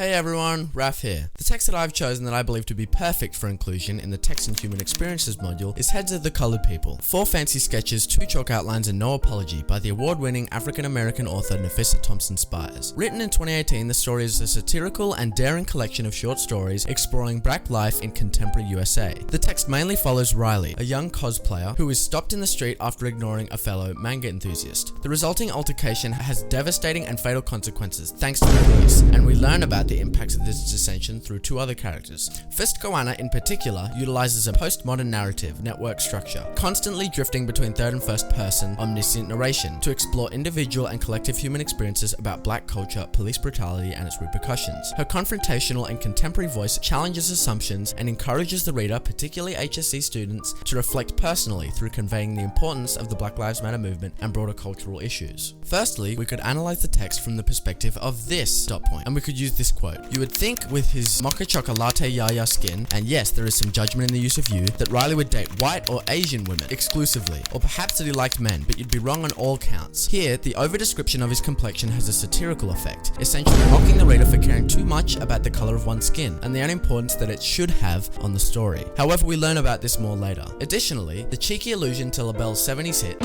Hey everyone, Raf here. The text that I've chosen that I believe to be perfect for inclusion in the Text and Human Experiences module is Heads of the Colored People. 4 fancy sketches, 2 chalk outlines and no apology by the award-winning African-American author Nafissa Thompson-Spires. Written in 2018, the story is a satirical and daring collection of short stories exploring black life in contemporary USA. The text mainly follows Riley, a young cosplayer who is stopped in the street after ignoring a fellow manga enthusiast. The resulting altercation has devastating and fatal consequences thanks to the police, and we learn about the impacts of this dissension through 2 other characters. Fist Goanna in particular utilizes a postmodern narrative network structure, constantly drifting between third and first person omniscient narration to explore individual and collective human experiences about black culture, police brutality, and its repercussions. Her confrontational and contemporary voice challenges assumptions and encourages the reader, particularly HSC students, to reflect personally through conveying the importance of the Black Lives Matter movement and broader cultural issues. Firstly, we could analyze the text from the perspective of this ... and we could use this quote. You would think with his mocha chocolate yaya skin, and yes, there is some judgment in the use of you, that Riley would date white or Asian women exclusively, or perhaps that he liked men, but you'd be wrong on all counts. Here, the over-description of his complexion has a satirical effect, essentially mocking the reader for caring too much about the color of one's skin, and the unimportance that it should have on the story. However, we learn about this more later. Additionally, the cheeky allusion to LaBelle's 70s hit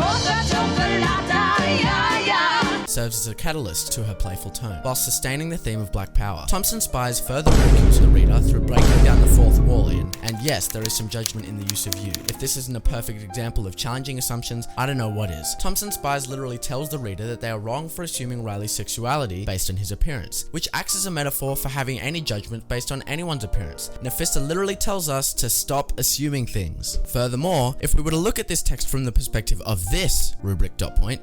serves as a catalyst to her playful tone, while sustaining the theme of black power. Thompson-Spires further ridicules the reader through breaking down the 4th wall in, and yes, there is some judgment in the use of you. If this isn't a perfect example of challenging assumptions, I don't know what is. Thompson-Spires literally tells the reader that they are wrong for assuming Riley's sexuality based on his appearance, which acts as a metaphor for having any judgment based on anyone's appearance. Nafissa literally tells us to stop assuming things. Furthermore, if we were to look at this text from the perspective of this rubric ...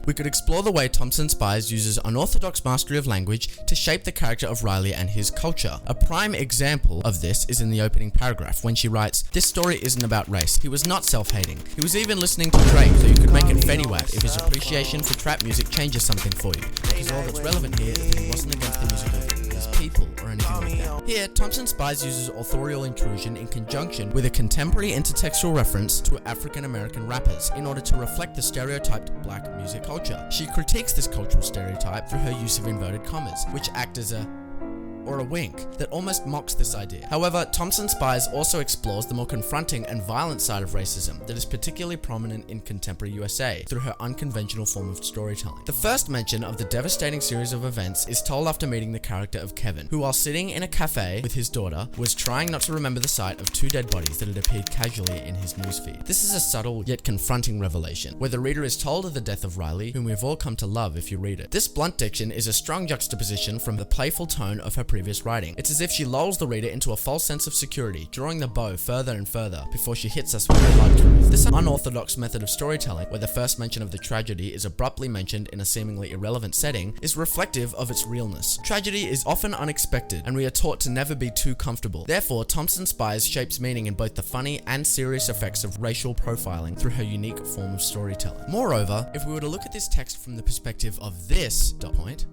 we could explore the way Thompson-Spires uses unorthodox mastery of language to shape the character of Riley and his culture. A prime example of this is in the opening paragraph when she writes, "This story isn't about race. He was not self-hating. He was even listening to Drake, so you could make it Fetty Wap if his appreciation for trap music changes something for you. Because all that's relevant here is that he wasn't against the music of his people or anything like that." Here, Thompson-Spires uses authorial intrusion in conjunction with a contemporary intertextual reference to African-American rappers in order to reflect the stereotyped black music culture. She critiques this cultural stereotype through her use of inverted commas, which act as a wink that almost mocks this idea. However, Thompson-Spires also explores the more confronting and violent side of racism that is particularly prominent in contemporary USA through her unconventional form of storytelling. The first mention of the devastating series of events is told after meeting the character of Kevin, who while sitting in a cafe with his daughter was trying not to remember the sight of 2 dead bodies that had appeared casually in his newsfeed. This is a subtle yet confronting revelation, where the reader is told of the death of Riley, whom we've all come to love if you read it. This blunt diction is a strong juxtaposition from the playful tone of her previous writing. It's as if she lulls the reader into a false sense of security, drawing the bow further and further before she hits us with the hard truth. This unorthodox method of storytelling, where the first mention of the tragedy is abruptly mentioned in a seemingly irrelevant setting, is reflective of its realness. Tragedy is often unexpected, and we are taught to never be too comfortable. Therefore, Thompson-Spires shapes meaning in both the funny and serious effects of racial profiling through her unique form of storytelling. Moreover, if we were to look at this text from the perspective of this ...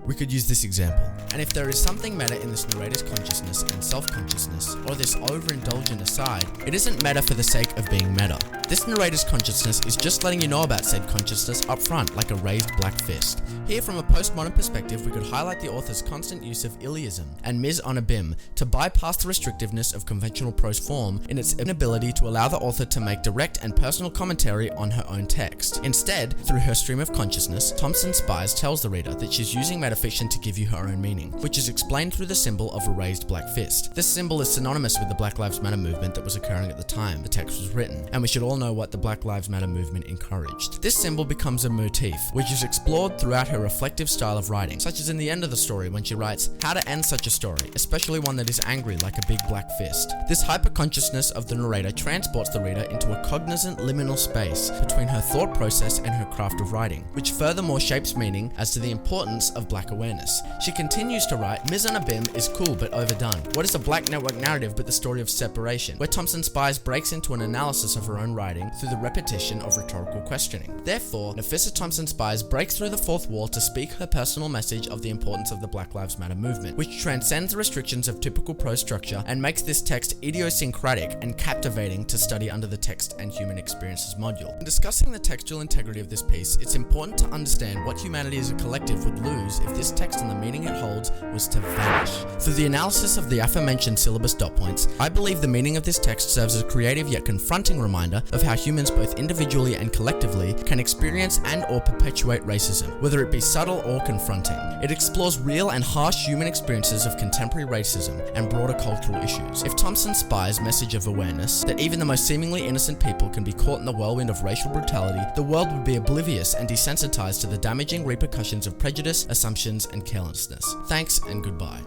we could use this example. And if there is something meta in this narrator's consciousness and self-consciousness, or this overindulgent aside, it isn't meta for the sake of being meta. This narrator's consciousness is just letting you know about said consciousness up front, like a raised black fist. Here, from a postmodern perspective, we could highlight the author's constant use of Iliism and mise en abîme to bypass the restrictiveness of conventional prose form in its inability to allow the author to make direct and personal commentary on her own text. Instead, through her stream of consciousness, Thompson-Spires tells the reader that she's using metafiction to give you her own meaning, which is explained through the symbol of a raised black fist. This symbol is synonymous with the Black Lives Matter movement that was occurring at the time the text was written, and we should all know what the Black Lives Matter movement encouraged. This symbol becomes a motif, which is explored throughout her reflective style of writing, such as in the end of the story when she writes, "How to end such a story, especially one that is angry like a big black fist." This hyper-consciousness of the narrator transports the reader into a cognizant liminal space between her thought process and her craft of writing, which furthermore shapes meaning as to the importance of black awareness. She continues to write, "Mise en abîme is cool but overdone. What is a black network narrative but the story of separation?" where Thompson-Spires breaks into an analysis of her own writing through the repetition of rhetorical questioning. Therefore, Nafissa Thompson-Spires breaks through the 4th wall to speak her personal message of the importance of the Black Lives Matter movement, which transcends the restrictions of typical prose structure and makes this text idiosyncratic and captivating to study under the Text and Human Experiences module. In discussing the textual integrity of this piece, it's important to understand what humanity as a collective would lose if this text and the meaning it holds was to vanish. Through the analysis of the aforementioned syllabus dot points, I believe the meaning of this text serves as a creative yet confronting reminder of how humans both individually and collectively can experience and or perpetuate racism, whether it be subtle or confronting. It explores real and harsh human experiences of contemporary racism and broader cultural issues. If Thompson-Spires' message of awareness that even the most seemingly innocent people can be caught in the whirlwind of racial brutality, the world would be oblivious and desensitized to the damaging repercussions of prejudice, assumptions, and carelessness. Thanks and goodbye.